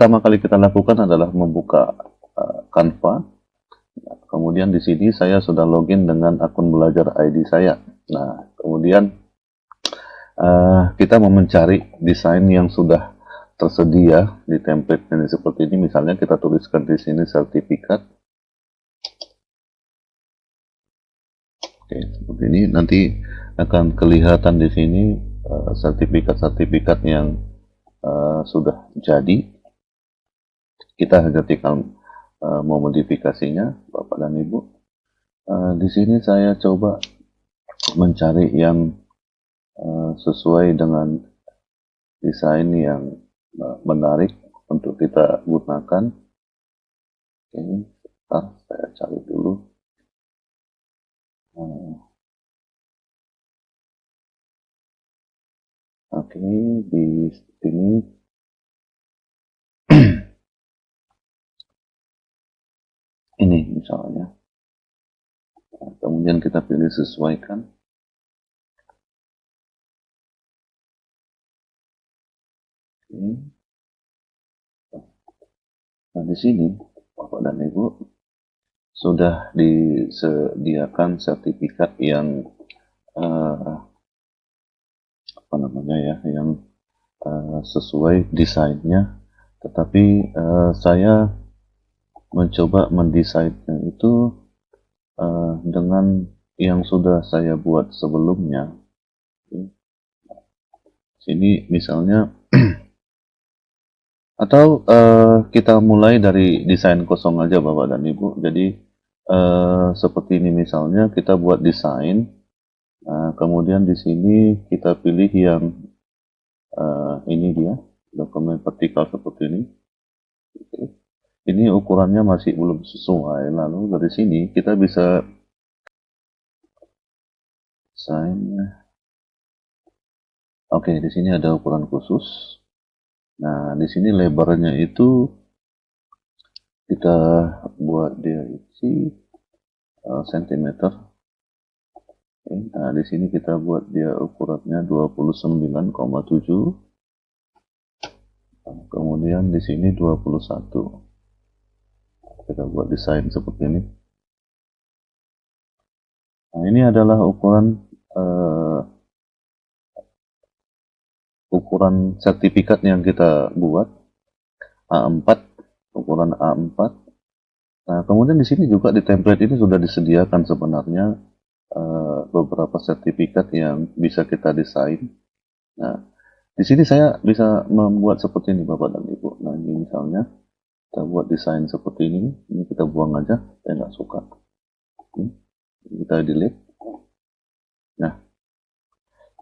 pertama kali kita lakukan adalah membuka Canva. Kemudian di sini saya sudah login dengan akun belajar ID saya. Nah, kemudian kita mau mencari desain yang sudah tersedia di template ini seperti ini. Misalnya kita tuliskan di sini sertifikat. Oke, seperti ini. Nanti akan kelihatan di sini sertifikat-sertifikat yang sudah jadi. Kita hanya tinggal memodifikasinya, Bapak dan Ibu. Di sini saya coba mencari yang sesuai dengan desain yang menarik untuk kita gunakan. Oke, sebentar saya cari dulu. Oke, di sini ini misalnya. Nah, kemudian kita pilih sesuaikan. Oke. Nah, di sini Bapak dan Ibu sudah disediakan sertifikat yang apa namanya ya, yang sesuai desainnya. Tetapi saya mencoba mendesainnya itu dengan yang sudah saya buat sebelumnya. Sini misalnya atau kita mulai dari desain kosong aja Bapak dan Ibu. Jadi seperti ini misalnya kita buat desain. Kemudian di sini kita pilih yang ini dia, dokumen vertikal seperti ini. Ini ukurannya masih belum sesuai. Lalu dari sini kita bisa desain. Oke, di sini ada ukuran khusus. Nah, di sini lebarnya itu kita buat dia isi sentimeter. Oke, nah, di sini kita buat dia ukurannya 29,7. Nah, kemudian di sini 21. Kita buat desain seperti ini. Nah, ini adalah ukuran sertifikat yang kita buat A4, ukuran A4. Nah, kemudian di sini juga di template ini sudah disediakan sebenarnya beberapa sertifikat yang bisa kita desain. Nah, di sini saya bisa membuat seperti ini Bapak dan Ibu. Nah, ini misalnya kita buat desain seperti ini kita buang aja, saya nggak suka. Kita delete. Nah,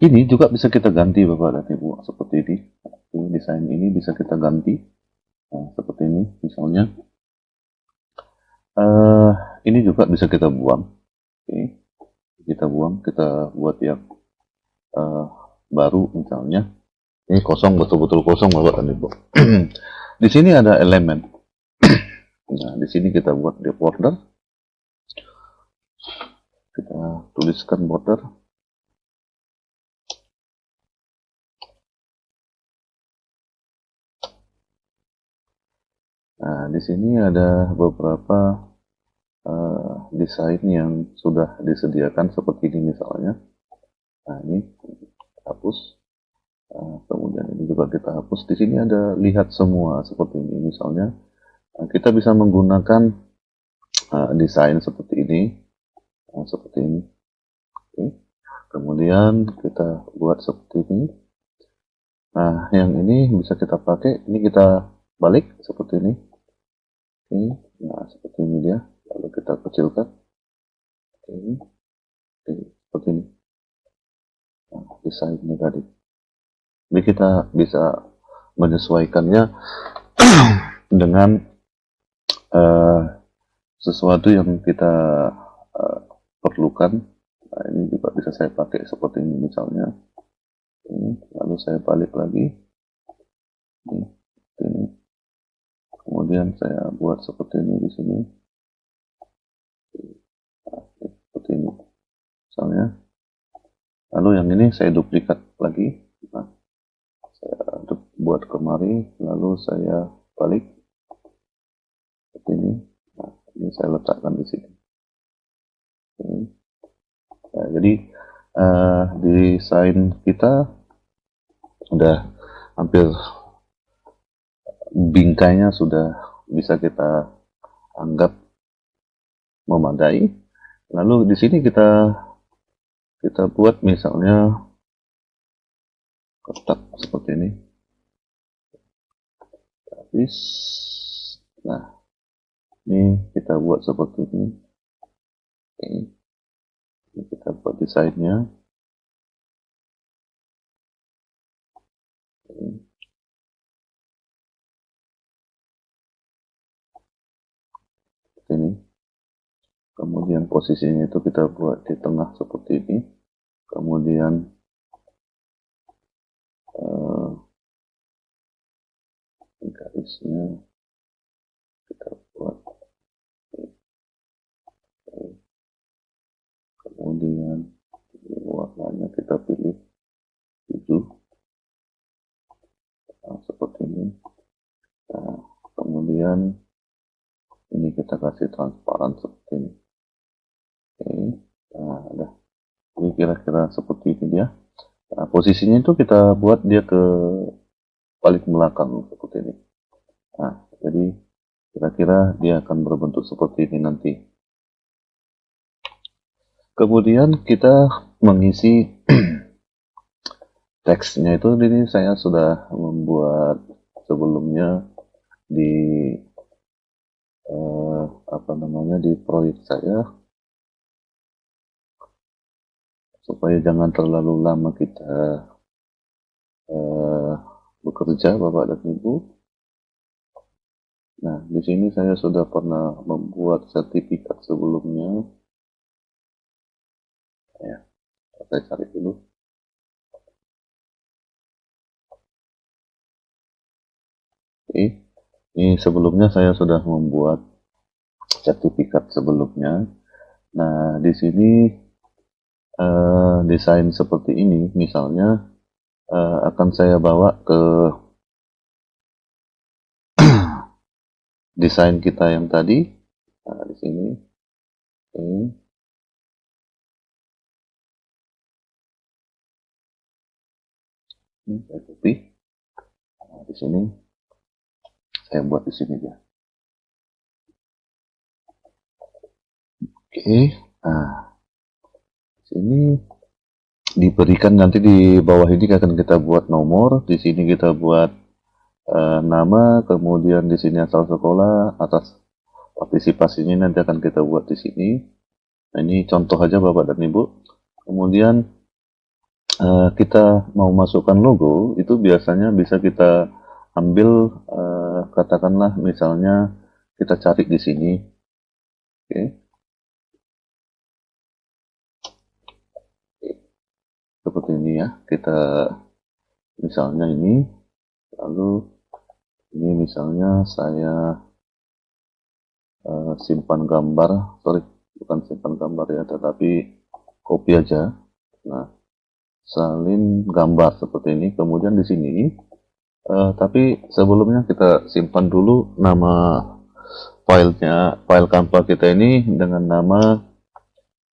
ini juga bisa kita ganti Bapak dan Ibu seperti ini. Ini desain ini bisa kita ganti. Nah, seperti ini misalnya. Ini juga bisa kita buang. Oke. Kita buang, kita buat yang baru misalnya. Ini kosong, betul-betul kosong Bapak dan Ibu. Di sini ada elemen. Nah, di sini kita buat di border. Kita tuliskan border. Nah, di sini ada beberapa desain yang sudah disediakan seperti ini misalnya. Nah, ini hapus. Kemudian ini juga kita hapus. Di sini ada lihat semua seperti ini misalnya. Kita bisa menggunakan desain seperti ini, seperti ini. Oke. Kemudian kita buat seperti ini. Nah, yang ini bisa kita pakai. Ini kita balik seperti ini. Oke. Nah, seperti ini dia. Lalu kita kecilkan. Oke. Oke. Seperti ini. Nah, desainnya tadi. Jadi kita bisa menyesuaikannya dengan sesuatu yang kita perlukan. Nah, ini juga bisa saya pakai seperti ini misalnya. Ini, lalu saya balik lagi. Ini. Kemudian saya buat seperti ini di sini. Nah, seperti ini. Misalnya. Lalu yang ini saya duplikat lagi. Nah, saya buat kemari, lalu saya balik seperti ini. Nah, ini saya letakkan di sini. Nah, jadi desain kita udah hampir, bingkainya sudah bisa kita anggap memadai. Lalu di sini kita buat misalnya kotak seperti ini. Habis, nah ini kita buat seperti ini. Ini kita buat desainnya. Ini. Kemudian posisinya itu kita buat di tengah seperti ini. Kemudian garisnya kita buat. Kemudian warnanya kita pilih hijau. Nah, seperti ini. Nah, kemudian ini kita kasih transparan seperti ini. Oke. Nah, udah. Ini kira-kira seperti ini dia. Nah, posisinya itu kita buat dia ke balik belakang seperti ini. Nah, jadi kira-kira dia akan berbentuk seperti ini nanti. Kemudian kita mengisi teksnya itu, ini saya sudah membuat sebelumnya di di proyek saya, supaya jangan terlalu lama kita bekerja, Bapak dan Ibu. Nah, di sini saya sudah pernah membuat sertifikat sebelumnya. Ya, saya cari dulu. Oke, ini sebelumnya saya sudah membuat sertifikat sebelumnya. Nah, di sini desain seperti ini, misalnya akan saya bawa ke desain kita yang tadi. Nah, di sini. Oke. Ini saya copy. Nah, di sini saya buat di sini ya. Oke. Nah, di sini diberikan, nanti di bawah ini akan kita buat nomor. Di sini kita buat nama, kemudian di sini asal sekolah, atas partisipasinya nanti akan kita buat di sini. Nah, ini contoh aja Bapak dan Ibu. Kemudian kita mau masukkan logo, itu biasanya bisa kita ambil, katakanlah misalnya kita cari di sini. Oke. Seperti ini ya, kita misalnya ini, lalu ini misalnya saya simpan gambar, sorry, bukan simpan gambar ya, tetapi copy aja. Nah, salin gambar seperti ini. Kemudian di sini, tapi sebelumnya kita simpan dulu nama filenya, file Canva kita ini dengan nama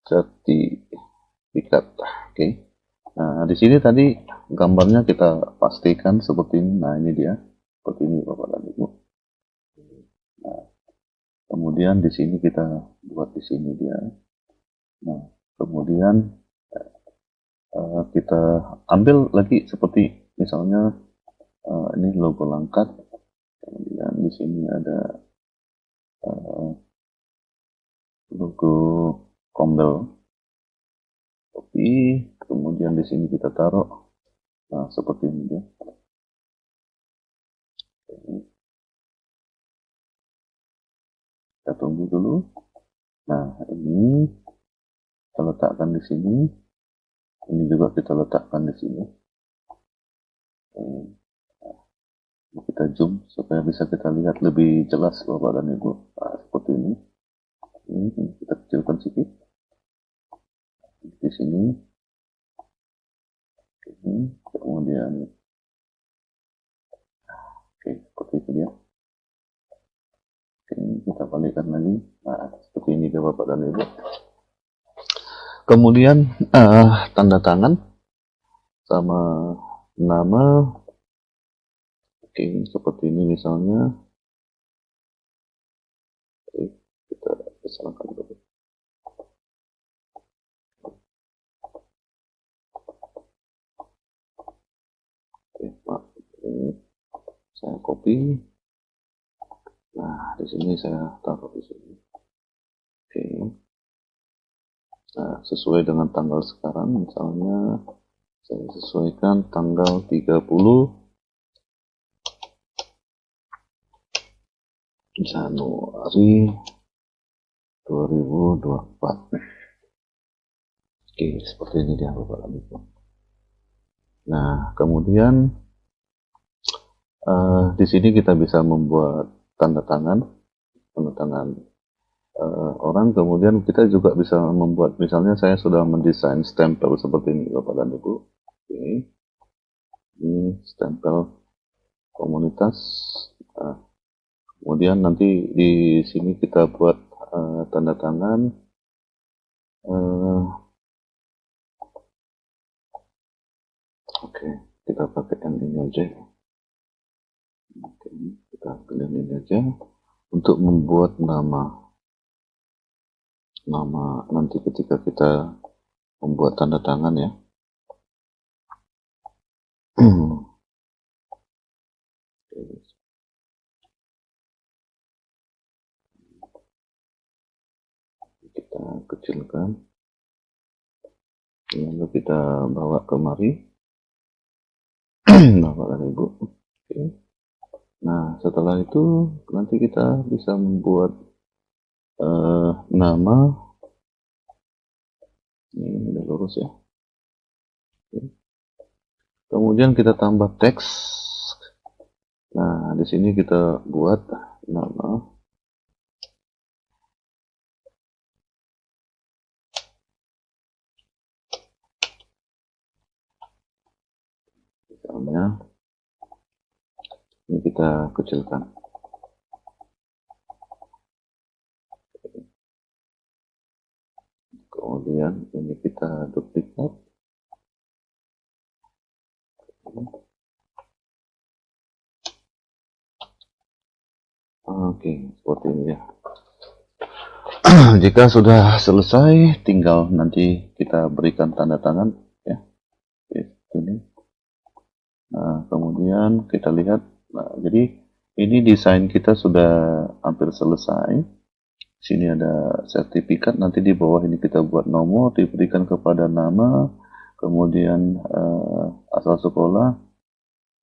sertifikat. Oke. Nah, di sini tadi gambarnya kita pastikan seperti ini. Nah, ini dia. Seperti ini Bapak dan Ibu. Nah, kemudian di sini kita buat di sini dia. Nah, kemudian kita ambil lagi seperti misalnya ini logo Langkat. Kemudian di sini ada logo Kombel. Copy, kemudian di sini kita taruh. Nah, seperti ini dia. Kita tunggu dulu. Nah, ini kita letakkan di sini. Ini juga kita letakkan di sini. Nah, kita zoom supaya bisa kita lihat lebih jelas Bapak dan Ibu. Nah, seperti ini. Ini kita kecilkan sedikit. Di sini. Ini, kemudian oke, seperti itu dia. Kita balikkan lagi. Nah, seperti ini ya Bapak dan Ibu. Kemudian tanda tangan sama nama. Oke, seperti ini misalnya. Oke, kita kesalkan dulu. Oke, maaf. Ini saya copy. Nah, di sini saya taruh di sini. Oke. Nah, sesuai dengan tanggal sekarang, misalnya saya sesuaikan tanggal 30 Januari 2024. Oke, seperti ini dia Bapak Ibu. Nah, kemudian di sini kita bisa membuat tanda tangan orang. Kemudian kita juga bisa membuat, misalnya saya sudah mendesain stempel seperti ini Bapak dan Ibu. Oke. Ini stempel komunitas. Nah, kemudian nanti di sini kita buat tanda tangan. Oke, kita pakai yang ini aja. Oke, kita pilih ini aja untuk membuat nama nanti ketika kita membuat tanda tangan ya. Kita kecilkan, lalu kita bawa kemari. Bapak dan Ibu. Oke. Nah, setelah itu nanti kita bisa membuat nama. Ini udah lurus ya. Oke. Kemudian kita tambah teks. Nah, di sini kita buat nama. Misalnya, ini kita kecilkan. Kemudian ini kita duplikat. Oke, seperti ini ya. Jika sudah selesai, tinggal nanti kita berikan tanda tangan ya. Oke, ini. Nah, kemudian kita lihat. Nah, jadi ini desain kita sudah hampir selesai. Sini ada sertifikat, nanti di bawah ini kita buat nomor, diberikan kepada nama, kemudian asal sekolah,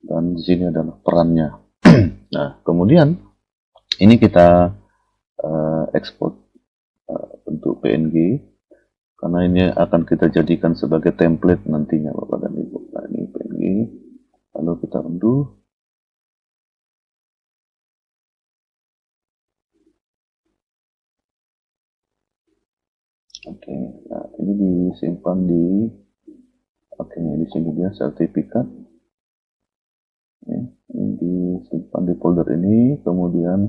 dan di sini adalah perannya. Nah, kemudian ini kita ekspor bentuk PNG, karena ini akan kita jadikan sebagai template nantinya Bapak dan Ibu. Nah, ini PNG, lalu kita undo. Oke, nah ini disimpan di, oke, di sini dia sertifikat. Ya, ini disimpan di folder ini. Kemudian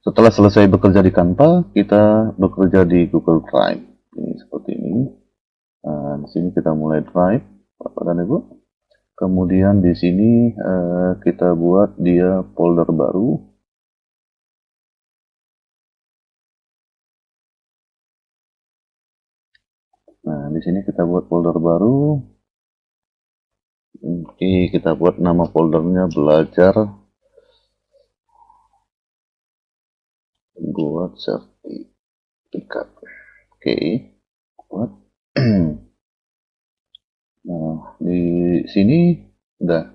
setelah selesai bekerja di Canva, kita bekerja di Google Drive. Ini seperti ini. Nah, di sini kita mulai Drive, Bapak dan Ibu. Kemudian di sini kita buat dia folder baru. Nah, di sini kita buat folder baru. Oke, kita buat nama foldernya belajar buat sertifikat. Oke, buat. Nah, di sini udah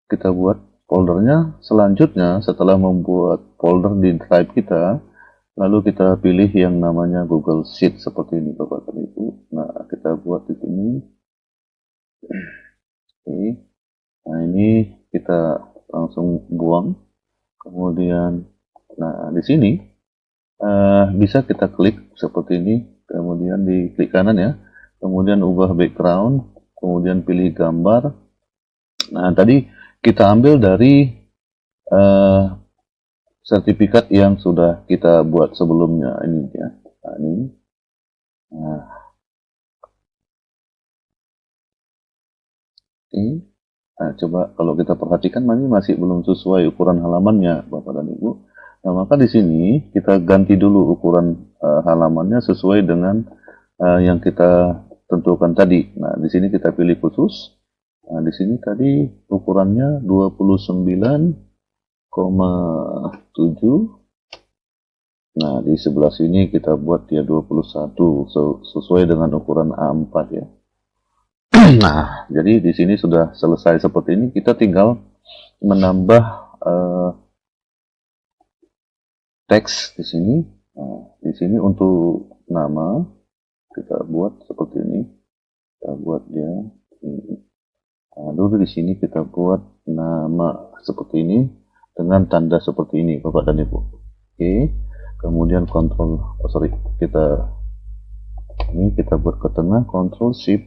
kita buat foldernya. Selanjutnya, setelah membuat folder di Drive kita, lalu kita pilih yang namanya Google Sheet seperti ini Bapak dan Ibu. Nah, kita buat di sini. Oke. Nah, ini kita langsung buang. Kemudian, nah di sini bisa kita klik seperti ini. Kemudian di klik kanan ya. Kemudian ubah background. Kemudian pilih gambar. Nah, tadi kita ambil dari sertifikat yang sudah kita buat sebelumnya ini ya. Nah, ini. Nah, oke. Nah, coba kalau kita perhatikan ini masih belum sesuai ukuran halamannya, Bapak dan Ibu. Nah, maka di sini kita ganti dulu ukuran halamannya sesuai dengan yang kita tentukan tadi. Nah, di sini kita pilih khusus. Nah, di sini tadi ukurannya 29,7. Nah, di sebelah sini kita buat dia 21 sesuai dengan ukuran A4 ya. Nah, jadi di sini sudah selesai seperti ini. Kita tinggal menambah teks di sini. Nah, di sini untuk nama kita buat seperti ini. Kita buat dia ini. Nah, dulu di sini kita buat nama seperti ini dengan tanda seperti ini, Bapak dan Ibu. Oke. Kemudian kita buat ke tengah, Ctrl Shift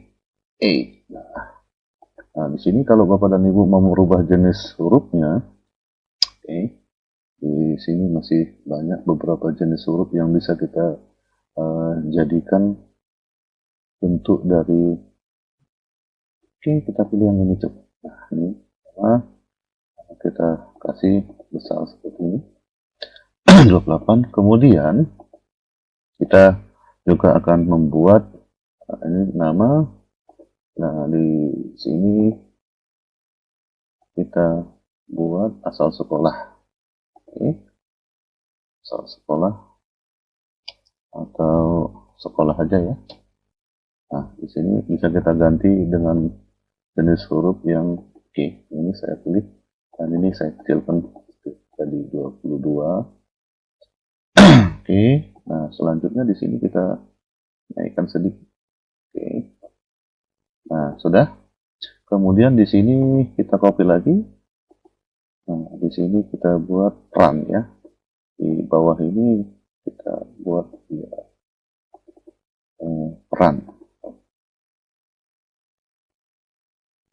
A. Nah, di sini kalau Bapak dan Ibu mau merubah jenis hurufnya, oke, di sini masih banyak beberapa jenis huruf yang bisa kita jadikan bentuk dari, oke, kita pilih yang ini coba. Nah, ini kita kasih besar seperti ini. 28. Kemudian kita juga akan membuat ini nama. Nah, di sini kita buat asal sekolah. Oke. Asal sekolah atau sekolah aja ya. Nah, di sini bisa kita ganti dengan jenis huruf yang oke, ini saya pilih dan ini saya kecilkan jadi 22. Oke, nah selanjutnya di sini kita naikkan sedikit. Oke. Nah, sudah. Kemudian di sini kita copy lagi. Nah, di sini kita buat run ya. Di bawah ini kita buat ya, run.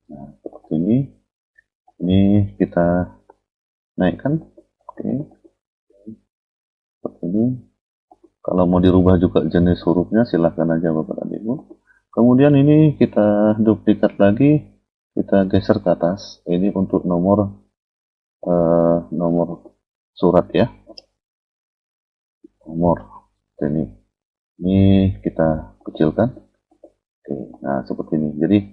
Nah, seperti ini. Ini kita naikkan. Oke. Seperti ini. Kalau mau dirubah juga jenis hurufnya silahkan aja Bapak dan Ibu. Kemudian ini kita duplikat lagi, kita geser ke atas. Ini untuk nomor surat ya. Nomor ini kita kecilkan. Oke, nah seperti ini. Jadi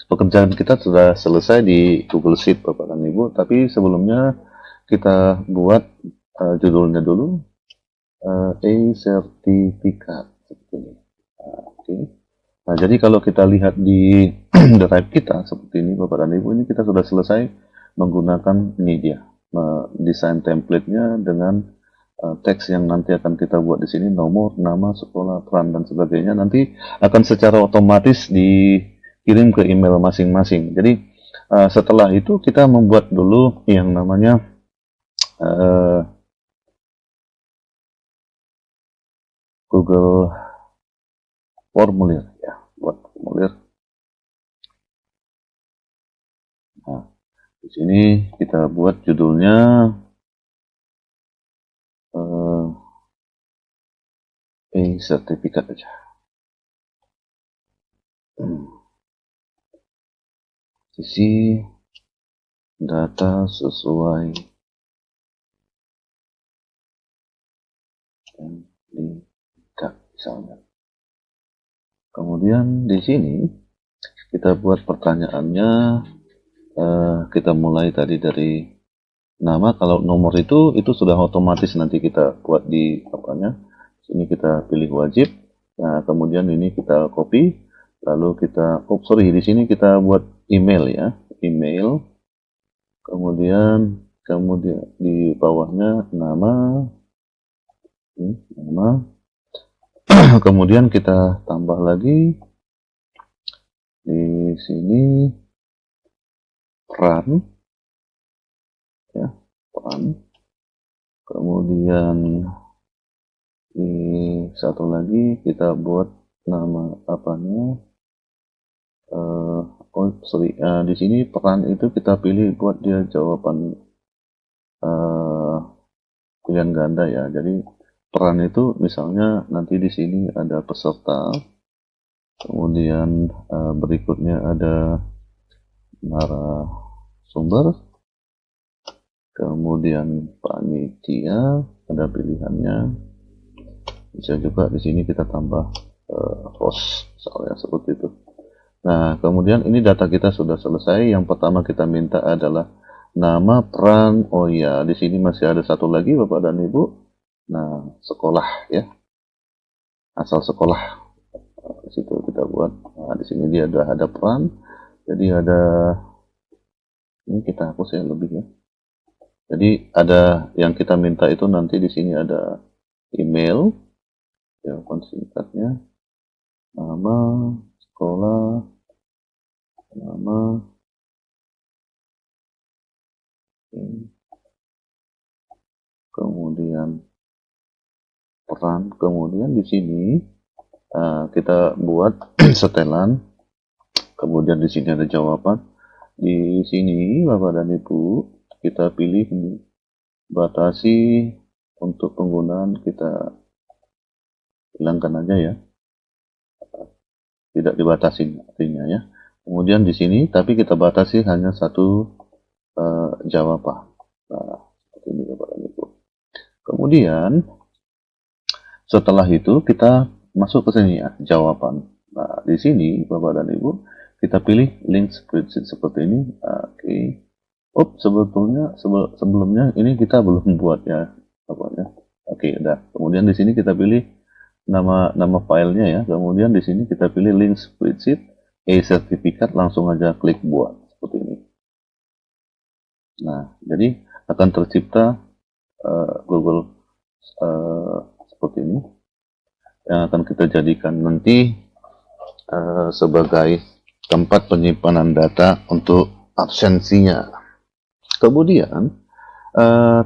pekerjaan kita sudah selesai di Google Sheet Bapak dan Ibu. Tapi sebelumnya kita buat judulnya dulu. Sertifikat seperti ini. Nah, okay. Nah, jadi kalau kita lihat di drive kita seperti ini Bapak dan Ibu, ini kita sudah selesai menggunakan ini dia desain template-nya dengan teks yang nanti akan kita buat di sini, nomor, nama, sekolah, peran dan sebagainya nanti akan secara otomatis dikirim ke email masing-masing. Jadi setelah itu kita membuat dulu yang namanya Google formulir ya, buat formulir. Nah, di sini kita buat judulnya sertifikat aja. Isi data sesuai misalnya. Kemudian di sini kita buat pertanyaannya, kita mulai tadi dari nama. Kalau nomor itu sudah otomatis nanti kita buat di apanya. Sini kita pilih wajib. Nah, kemudian ini kita copy, lalu kita di sini kita buat email ya, email. Kemudian di bawahnya nama. Nama. Kemudian kita tambah lagi di sini peran ya, peran. Kemudian di satu lagi kita buat nama apanya, Oh, sorry, di sini peran itu kita pilih buat dia jawaban pilihan ganda ya. Jadi peran itu misalnya nanti di sini ada peserta, kemudian berikutnya ada narasumber, kemudian panitia, ada pilihannya. Bisa juga di sini kita tambah host, misalnya seperti itu. Nah, kemudian ini data kita sudah selesai. Yang pertama kita minta adalah nama, peran. Oh ya, di sini masih ada satu lagi Bapak dan Ibu. Nah, sekolah ya. Asal sekolah. Di situ kita buat. Nah, di sini dia ada peran. Jadi ada, ini kita hapus ya lebih ya. Jadi ada yang kita minta itu nanti di sini ada email, jawaban singkatnya, nama, sekolah, nama, kemudian peran, kemudian di sini kita buat setelan, kemudian di sini ada jawaban. Di sini Bapak dan Ibu kita pilih batasi untuk penggunaan, kita hilangkan aja ya, tidak dibatasi artinya ya. Kemudian di sini tapi kita batasi hanya satu jawaban. Nah, seperti ini Bapak dan Ibu. Kemudian setelah itu kita masuk ke sini ya, jawaban. Nah, di sini Bapak dan Ibu kita pilih link spreadsheet seperti ini. Oke. Sebetulnya sebelumnya ini kita belum buat ya, Bapaknya. Oke, udah. Kemudian di sini kita pilih nama filenya ya. Kemudian di sini kita pilih link spreadsheet, sertifikat, langsung aja klik buat seperti ini. Nah, jadi akan tercipta Google seperti ini yang akan kita jadikan nanti sebagai tempat penyimpanan data untuk absensinya. Kemudian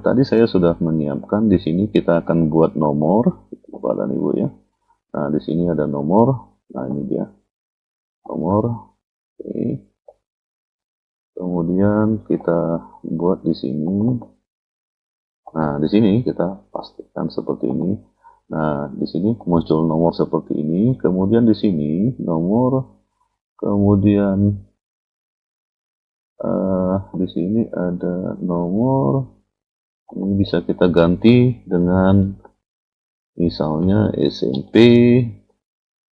tadi saya sudah menyiapkan, di sini kita akan buat nomor, Bapak dan Ibu ya. Nah, di sini ada nomor. Nah, ini dia nomor. Oke. Kemudian kita buat di sini. Nah, di sini kita pastikan seperti ini. Nah, di sini muncul nomor seperti ini. Kemudian di sini nomor. Kemudian di sini ada nomor. Ini bisa kita ganti dengan misalnya SMP.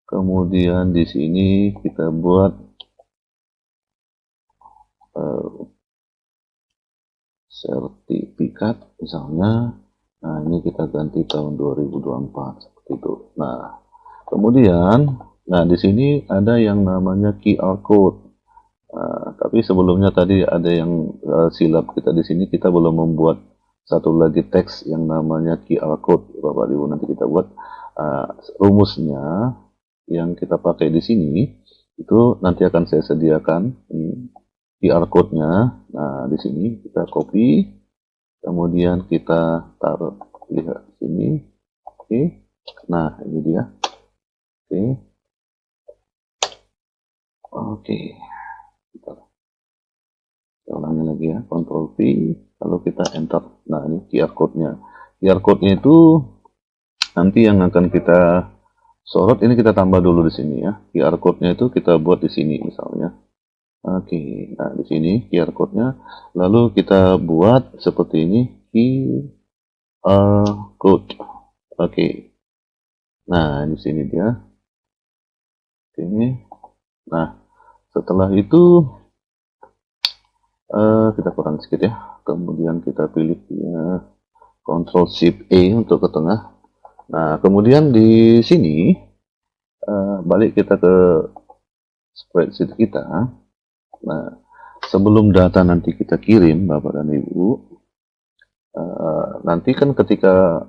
Kemudian di sini kita buat sertifikat misalnya. Nah, ini kita ganti tahun 2024 seperti itu. Nah, kemudian di sini ada yang namanya QR code. Tapi sebelumnya tadi ada yang silap kita di sini, kita belum membuat satu lagi teks yang namanya QR code. Bapak Ibu, nanti kita buat rumusnya yang kita pakai di sini itu nanti akan saya sediakan ini QR code-nya. Nah, di sini kita copy, kemudian kita taruh lihat sini. Oke. Nah, ini dia. Oke. Kita ulangi lagi ya, Ctrl V, lalu kita enter. Nah, ini QR code-nya. QR code-nya itu nanti yang akan kita sorot, ini kita tambah dulu di sini ya. QR code-nya itu kita buat di sini misalnya. Oke, nah di sini QR code-nya, lalu kita buat seperti ini QR code. Oke. Nah, di sini dia. Oke. Nah, setelah itu kita kurang sedikit ya. Kemudian kita pilih ya, Ctrl Shift E untuk ke tengah. Nah, kemudian di sini balik kita ke spreadsheet kita. Nah, sebelum data nanti kita kirim, Bapak dan Ibu, nanti kan ketika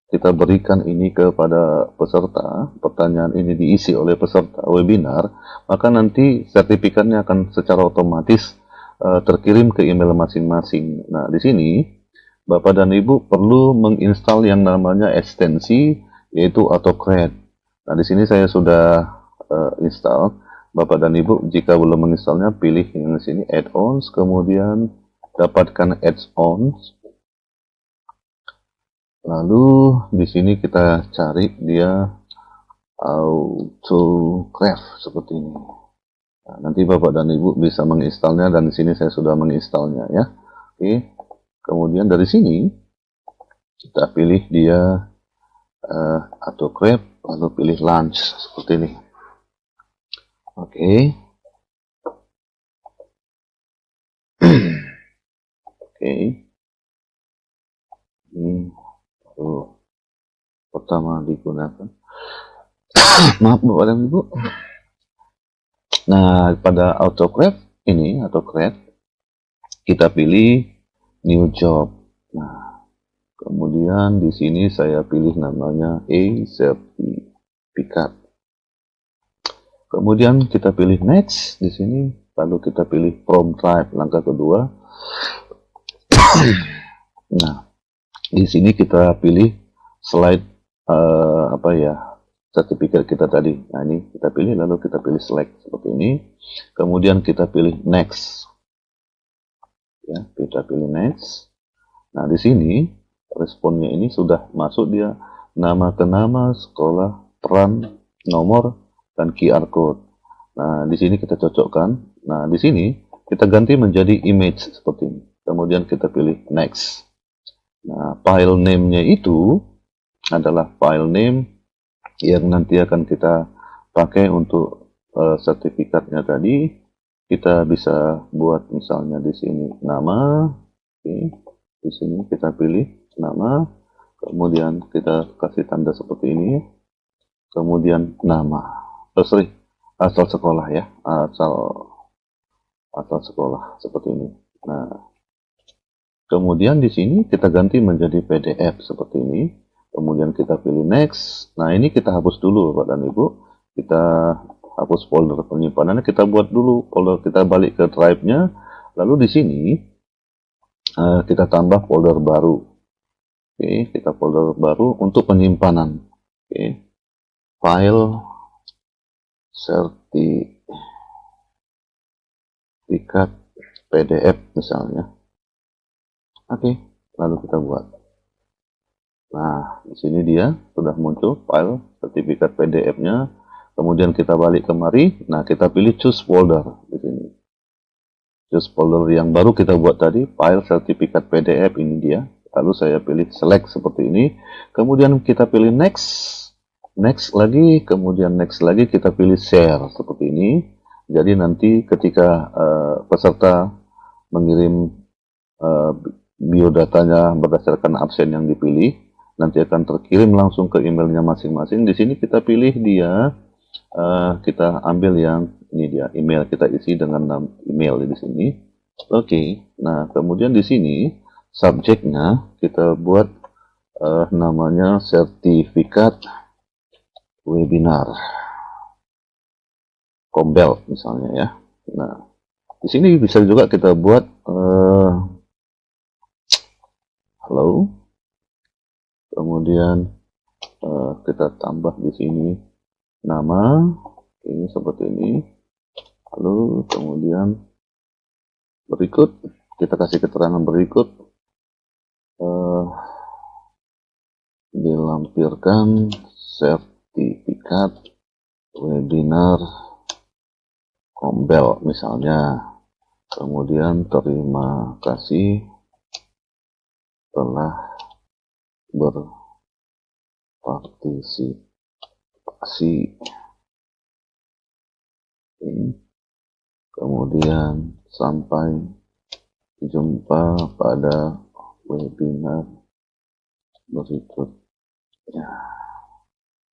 kita berikan ini kepada peserta, pertanyaan ini diisi oleh peserta webinar, maka nanti sertifikatnya akan secara otomatis terkirim ke email masing-masing. Nah, di sini Bapak dan Ibu perlu menginstal yang namanya ekstensi, yaitu AutoCreate. Nah, di sini saya sudah install. Bapak dan Ibu jika belum menginstalnya, pilih yang di sini add-ons, kemudian dapatkan add-ons. Lalu di sini kita cari dia AutoCraft seperti ini. Nah, nanti Bapak dan Ibu bisa menginstalnya, dan di sini saya sudah menginstalnya ya. Oke. Kemudian dari sini kita pilih dia AutoCraft, lalu pilih launch seperti ini. Oke. Oke. Ini baru pertama digunakan. Maaf Bapak dan Ibu. Nah, pada AutoCraft ini, AutoCraft, kita pilih new job. Nah, kemudian di sini saya pilih namanya sertifikat. Kemudian kita pilih next di sini, lalu kita pilih from type langkah kedua. Nah, di sini kita pilih slide sertifikat kita tadi. Nah, ini kita pilih, lalu kita pilih select seperti ini. Kemudian kita pilih next. Ya, kita pilih next. Nah, di sini responnya ini sudah masuk dia nama ke nama, sekolah, peran, nomor, dan QR code. Nah, di sini kita cocokkan. Nah, di sini kita ganti menjadi image seperti ini. Kemudian kita pilih next. Nah, file name-nya itu adalah file name yang nanti akan kita pakai untuk sertifikatnya tadi. Kita bisa buat misalnya di sini nama. Oke. Di sini kita pilih nama, kemudian kita kasih tanda seperti ini, kemudian nama. Asal sekolah ya, asal sekolah seperti ini. Nah, kemudian di sini kita ganti menjadi PDF seperti ini. Kemudian kita pilih next. Nah, ini kita hapus dulu Bapak dan Ibu. Kita hapus folder penyimpanannya, kita buat dulu folder, kita balik ke drive-nya. Lalu di sini kita tambah folder baru. Oke, kita folder baru untuk penyimpanan. Oke. File sertifikat PDF misalnya. Oke, lalu kita buat. Nah, di sini dia sudah muncul file sertifikat PDF-nya. Kemudian kita balik kemari. Nah, kita pilih choose folder di sini. Choose folder yang baru kita buat tadi, file sertifikat PDF, ini dia. Lalu saya pilih select seperti ini. Kemudian kita pilih next. Next lagi, kemudian next lagi, kita pilih share seperti ini. Jadi nanti ketika peserta mengirim biodatanya berdasarkan absen yang dipilih, nanti akan terkirim langsung ke emailnya masing-masing. Di sini kita pilih dia, kita ambil yang ini dia, email kita isi dengan email di sini. Oke, nah kemudian di sini subjeknya kita buat namanya sertifikat webinar Kombel misalnya ya. Nah, di sini bisa juga kita buat halo. Kemudian kita tambah di sini nama ini seperti ini. Lalu kemudian berikut kita kasih keterangan berikut, dilampirkan sertifikat webinar Kombel misalnya. Kemudian terima kasih telah berpartisipasi. Kemudian sampai jumpa pada webinar berikutnya.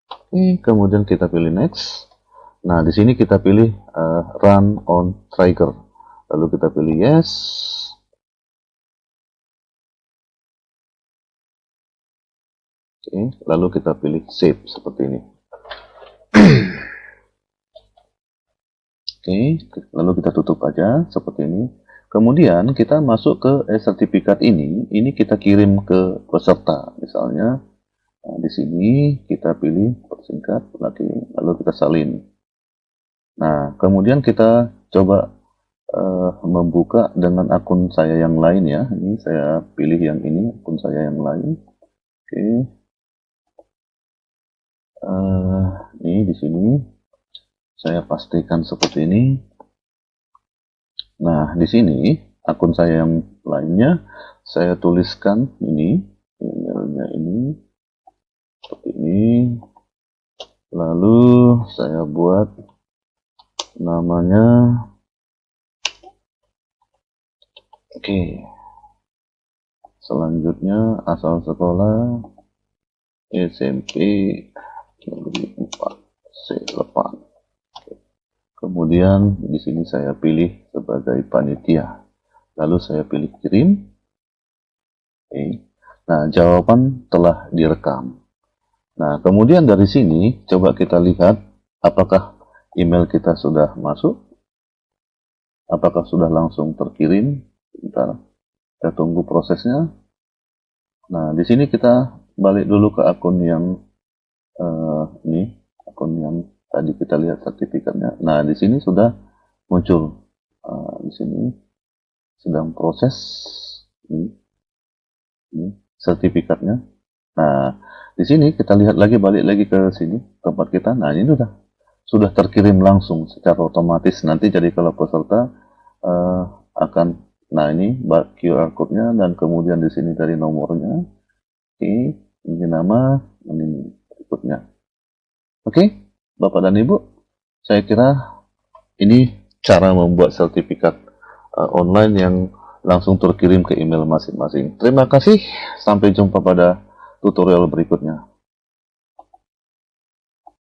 Oke, kemudian kita pilih next. Nah, di sini kita pilih run on trigger. Lalu kita pilih yes. Oke, lalu kita pilih save seperti ini. Oke, lalu kita tutup aja seperti ini. Kemudian kita masuk ke sertifikat ini kita kirim ke peserta. Misalnya di sini kita pilih persingkat, lalu kita salin. Nah, kemudian kita coba membuka dengan akun saya yang lain ya. Ini saya pilih yang ini, akun saya yang lain. Oke. Ini di sini saya pastikan seperti ini. Nah, di sini akun saya yang lainnya saya tuliskan ini, emailnya ini seperti ini. Lalu saya buat namanya. Oke. Selanjutnya asal sekolah SMP Negeri 4 Selepan. Kemudian di sini saya pilih sebagai panitia. Lalu saya pilih kirim. Oke. Nah, jawaban telah direkam. Nah, kemudian dari sini coba kita lihat apakah email kita sudah masuk, apakah sudah langsung terkirim. Bentar, kita tunggu prosesnya. Nah, di sini kita balik dulu ke akun yang ini, akun yang tadi kita lihat sertifikatnya. Nah, di sini sudah muncul. Di sini sedang proses ini sertifikatnya. Nah, di sini kita lihat lagi, balik lagi ke sini tempat kita. Nah, ini sudah terkirim langsung secara otomatis. Nanti jadi kalau peserta akan, nah ini QR code-nya dan kemudian di sini dari nomornya. Oke, ini nama, ini berikutnya. Oke, Bapak dan Ibu, saya kira ini cara membuat sertifikat online yang langsung terkirim ke email masing-masing. Terima kasih, sampai jumpa pada tutorial berikutnya.